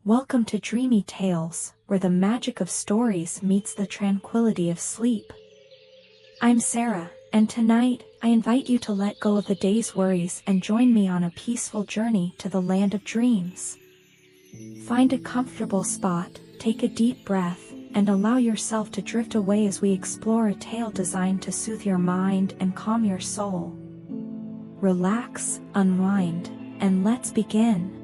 Welcome to Dreamy Tales, where the magic of stories meets the tranquility of sleep. I'm Sarah, and tonight, I invite you to let go of the day's worries and join me on a peaceful journey to the land of dreams. Find a comfortable spot, take a deep breath, and allow yourself to drift away as we explore a tale designed to soothe your mind and calm your soul. Relax, unwind, and let's begin.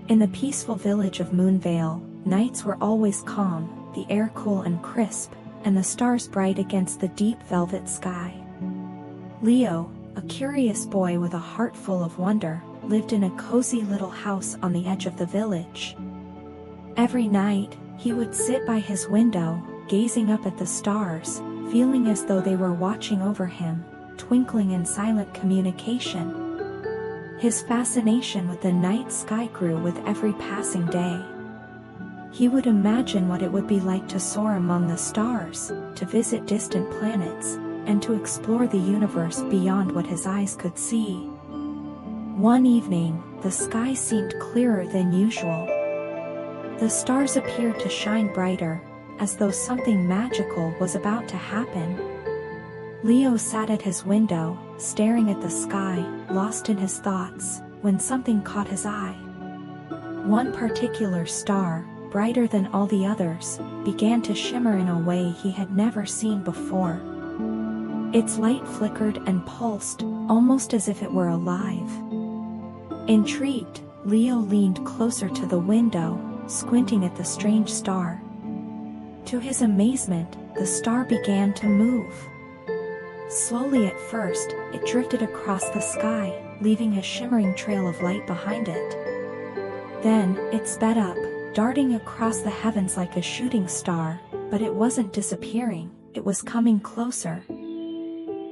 In the peaceful village of Moonvale, nights were always calm, the air cool and crisp, and the stars bright against the deep velvet sky. Leo, a curious boy with a heart full of wonder, lived in a cozy little house on the edge of the village. Every night, he would sit by his window, gazing up at the stars, feeling as though they were watching over him, twinkling in silent communication. His fascination with the night sky grew with every passing day. He would imagine what it would be like to soar among the stars, to visit distant planets, and to explore the universe beyond what his eyes could see. One evening, the sky seemed clearer than usual. The stars appeared to shine brighter, as though something magical was about to happen. Leo sat at his window, staring at the sky, lost in his thoughts, when something caught his eye. One particular star, brighter than all the others, began to shimmer in a way he had never seen before. Its light flickered and pulsed, almost as if it were alive. Intrigued, Leo leaned closer to the window, squinting at the strange star. To his amazement, the star began to move. Slowly at first, it drifted across the sky, leaving a shimmering trail of light behind it. Then, it sped up, darting across the heavens like a shooting star, but it wasn't disappearing, it was coming closer.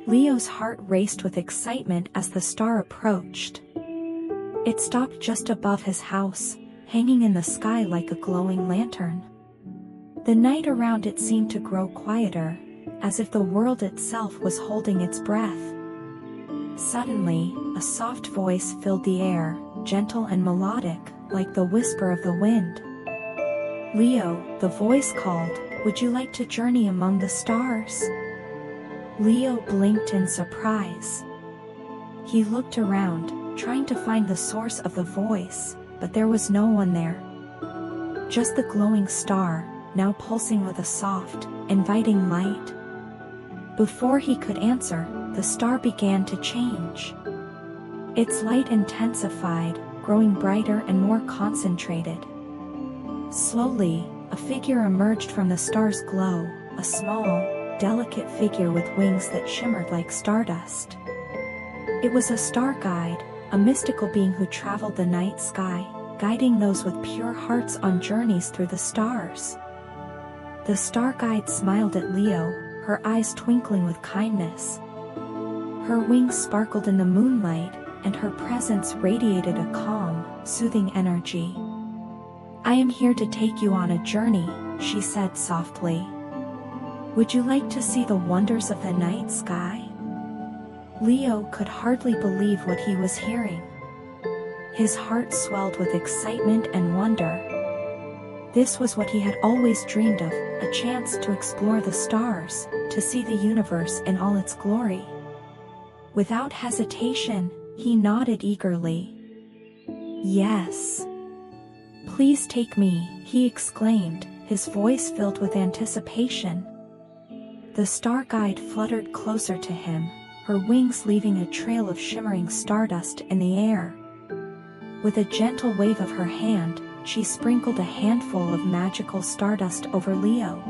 Leo's heart raced with excitement as the star approached. It stopped just above his house, hanging in the sky like a glowing lantern. The night around it seemed to grow quieter, as if the world itself was holding its breath. Suddenly, a soft voice filled the air, gentle and melodic, like the whisper of the wind. "Leo," the voice called, "would you like to journey among the stars?" Leo blinked in surprise. He looked around, trying to find the source of the voice, but there was no one there. Just the glowing star, now pulsing with a soft, inviting light. Before he could answer, the star began to change. Its light intensified, growing brighter and more concentrated. Slowly, a figure emerged from the star's glow, a small, delicate figure with wings that shimmered like stardust. It was a star guide, a mystical being who traveled the night sky, guiding those with pure hearts on journeys through the stars. The star guide smiled at Leo, her eyes twinkling with kindness. Her wings sparkled in the moonlight, and her presence radiated a calm, soothing energy. "I am here to take you on a journey," she said softly. "Would you like to see the wonders of the night sky?" Leo could hardly believe what he was hearing. His heart swelled with excitement and wonder. This was what he had always dreamed of, a chance to explore the stars, to see the universe in all its glory. Without hesitation, he nodded eagerly. "Yes. Please take me," he exclaimed, his voice filled with anticipation. The star guide fluttered closer to him, her wings leaving a trail of shimmering stardust in the air. With a gentle wave of her hand, she sprinkled a handful of magical stardust over Leo.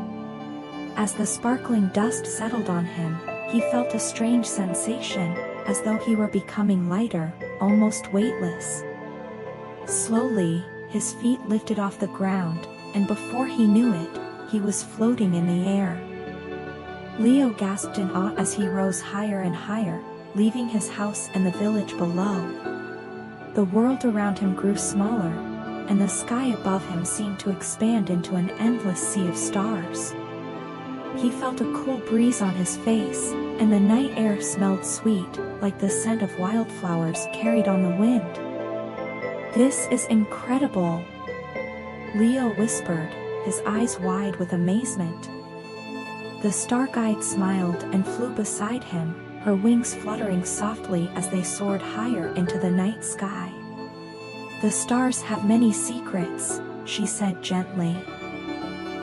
As the sparkling dust settled on him, he felt a strange sensation, as though he were becoming lighter, almost weightless. Slowly, his feet lifted off the ground, and before he knew it, he was floating in the air. Leo gasped in awe as he rose higher and higher, leaving his house and the village below. The world around him grew smaller, and the sky above him seemed to expand into an endless sea of stars. He felt a cool breeze on his face, and the night air smelled sweet, like the scent of wildflowers carried on the wind. "This is incredible," Leo whispered, his eyes wide with amazement. The star guide smiled and flew beside him, her wings fluttering softly as they soared higher into the night sky. "The stars have many secrets," she said gently.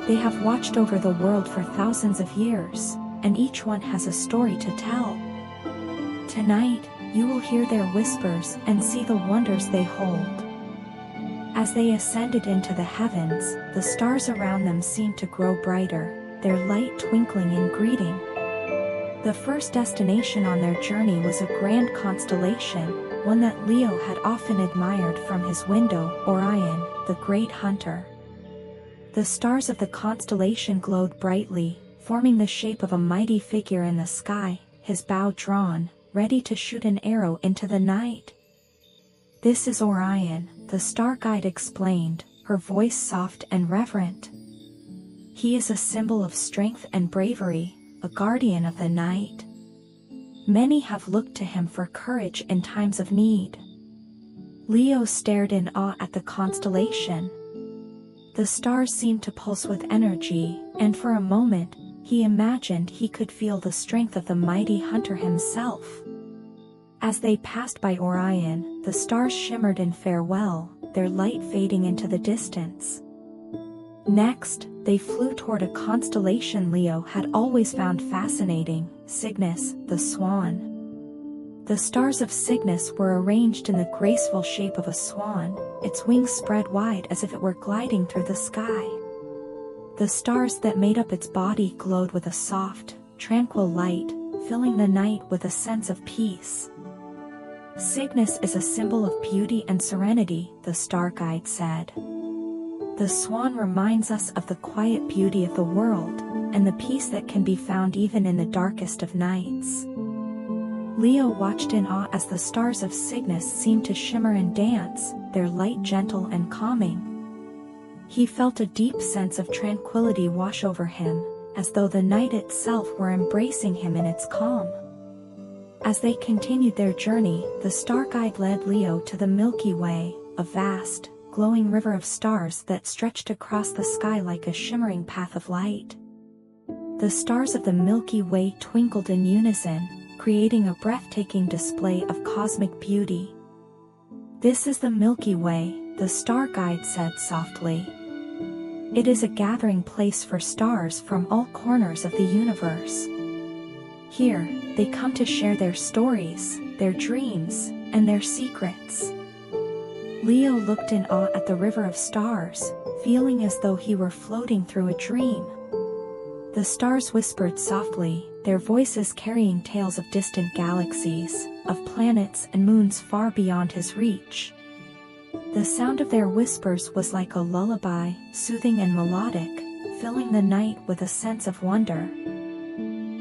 "They have watched over the world for thousands of years, and each one has a story to tell. Tonight, you will hear their whispers and see the wonders they hold." As they ascended into the heavens, the stars around them seemed to grow brighter, their light twinkling in greeting. The first destination on their journey was a grand constellation, one that Leo had often admired from his window, Orion, the great hunter. The stars of the constellation glowed brightly, forming the shape of a mighty figure in the sky, his bow drawn, ready to shoot an arrow into the night. "This is Orion," the star guide explained, her voice soft and reverent. "He is a symbol of strength and bravery, a guardian of the night. Many have looked to him for courage in times of need." Leo stared in awe at the constellation. The stars seemed to pulse with energy, and for a moment, he imagined he could feel the strength of the mighty hunter himself. As they passed by Orion, the stars shimmered in farewell, their light fading into the distance. Next, they flew toward a constellation Leo had always found fascinating, Cygnus, the swan. The stars of Cygnus were arranged in the graceful shape of a swan, its wings spread wide as if it were gliding through the sky. The stars that made up its body glowed with a soft, tranquil light, filling the night with a sense of peace. "Cygnus is a symbol of beauty and serenity," the star guide said. "The swan reminds us of the quiet beauty of the world, and the peace that can be found even in the darkest of nights." Leo watched in awe as the stars of Cygnus seemed to shimmer and dance, their light gentle and calming. He felt a deep sense of tranquility wash over him, as though the night itself were embracing him in its calm. As they continued their journey, the star guide led Leo to the Milky Way, a vast, glowing river of stars that stretched across the sky like a shimmering path of light. The stars of the Milky Way twinkled in unison, creating a breathtaking display of cosmic beauty. "This is the Milky Way," the star guide said softly. "It is a gathering place for stars from all corners of the universe. Here, they come to share their stories, their dreams, and their secrets." Leo looked in awe at the river of stars, feeling as though he were floating through a dream. The stars whispered softly, their voices carrying tales of distant galaxies, of planets and moons far beyond his reach. The sound of their whispers was like a lullaby, soothing and melodic, filling the night with a sense of wonder.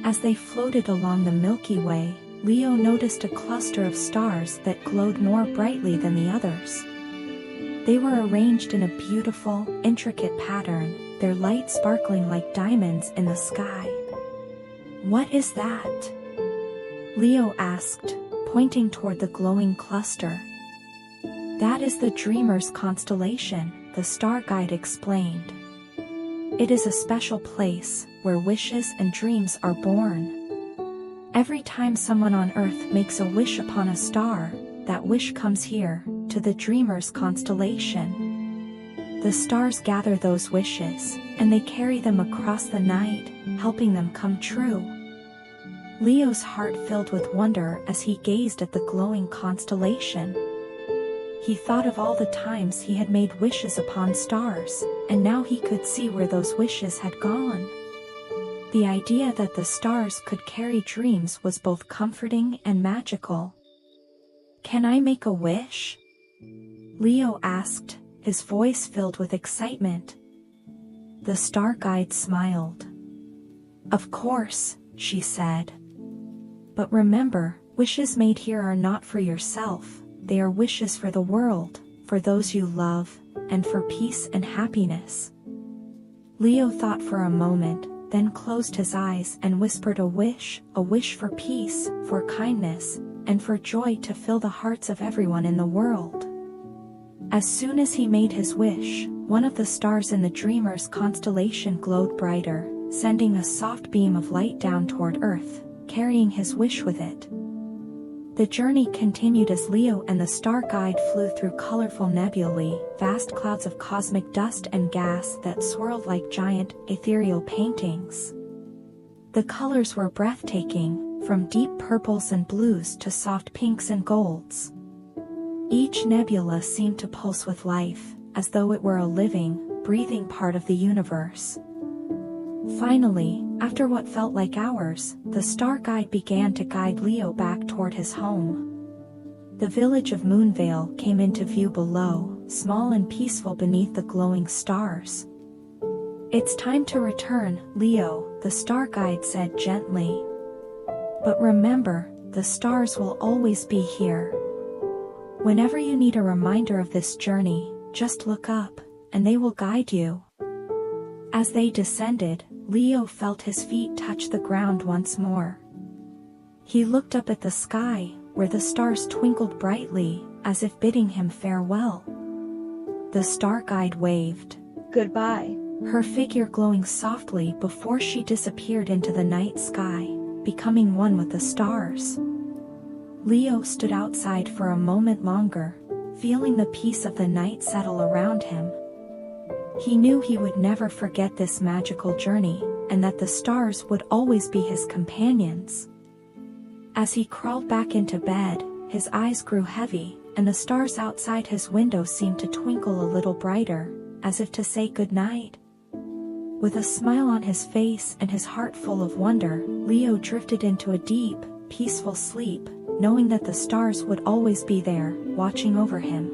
As they floated along the Milky Way, Leo noticed a cluster of stars that glowed more brightly than the others. They were arranged in a beautiful, intricate pattern, their light sparkling like diamonds in the sky. "What is that?" Leo asked, pointing toward the glowing cluster. "That is the Dreamer's constellation," the star guide explained. "It is a special place, where wishes and dreams are born. Every time someone on Earth makes a wish upon a star, that wish comes here, to the Dreamer's constellation. The stars gather those wishes, and they carry them across the night, helping them come true." Leo's heart filled with wonder as he gazed at the glowing constellation. He thought of all the times he had made wishes upon stars, and now he could see where those wishes had gone. The idea that the stars could carry dreams was both comforting and magical. "Can I make a wish?" Leo asked, his voice filled with excitement. The star guide smiled. "Of course," she said. "But remember, wishes made here are not for yourself, they are wishes for the world, for those you love, and for peace and happiness." Leo thought for a moment, then closed his eyes and whispered a wish for peace, for kindness, and for joy to fill the hearts of everyone in the world. As soon as he made his wish, one of the stars in the dreamer's constellation glowed brighter, sending a soft beam of light down toward Earth, carrying his wish with it. The journey continued as Leo and the star guide flew through colorful nebulae, vast clouds of cosmic dust and gas that swirled like giant, ethereal paintings. The colors were breathtaking, from deep purples and blues to soft pinks and golds. Each nebula seemed to pulse with life, as though it were a living, breathing part of the universe. Finally, after what felt like hours, the star guide began to guide Leo back toward his home. The village of Moonvale came into view below, small and peaceful beneath the glowing stars. "It's time to return, Leo," the star guide said gently. "But remember, the stars will always be here. Whenever you need a reminder of this journey, just look up, and they will guide you." As they descended, Leo felt his feet touch the ground once more. He looked up at the sky, where the stars twinkled brightly, as if bidding him farewell. The star guide waved "Goodbye," her figure glowing softly before she disappeared into the night sky, becoming one with the stars. Leo stood outside for a moment longer, feeling the peace of the night settle around him. He knew he would never forget this magical journey, and that the stars would always be his companions. As he crawled back into bed, his eyes grew heavy, and the stars outside his window seemed to twinkle a little brighter, as if to say good night. With a smile on his face and his heart full of wonder, Leo drifted into a deep, peaceful sleep, knowing that the stars would always be there, watching over him.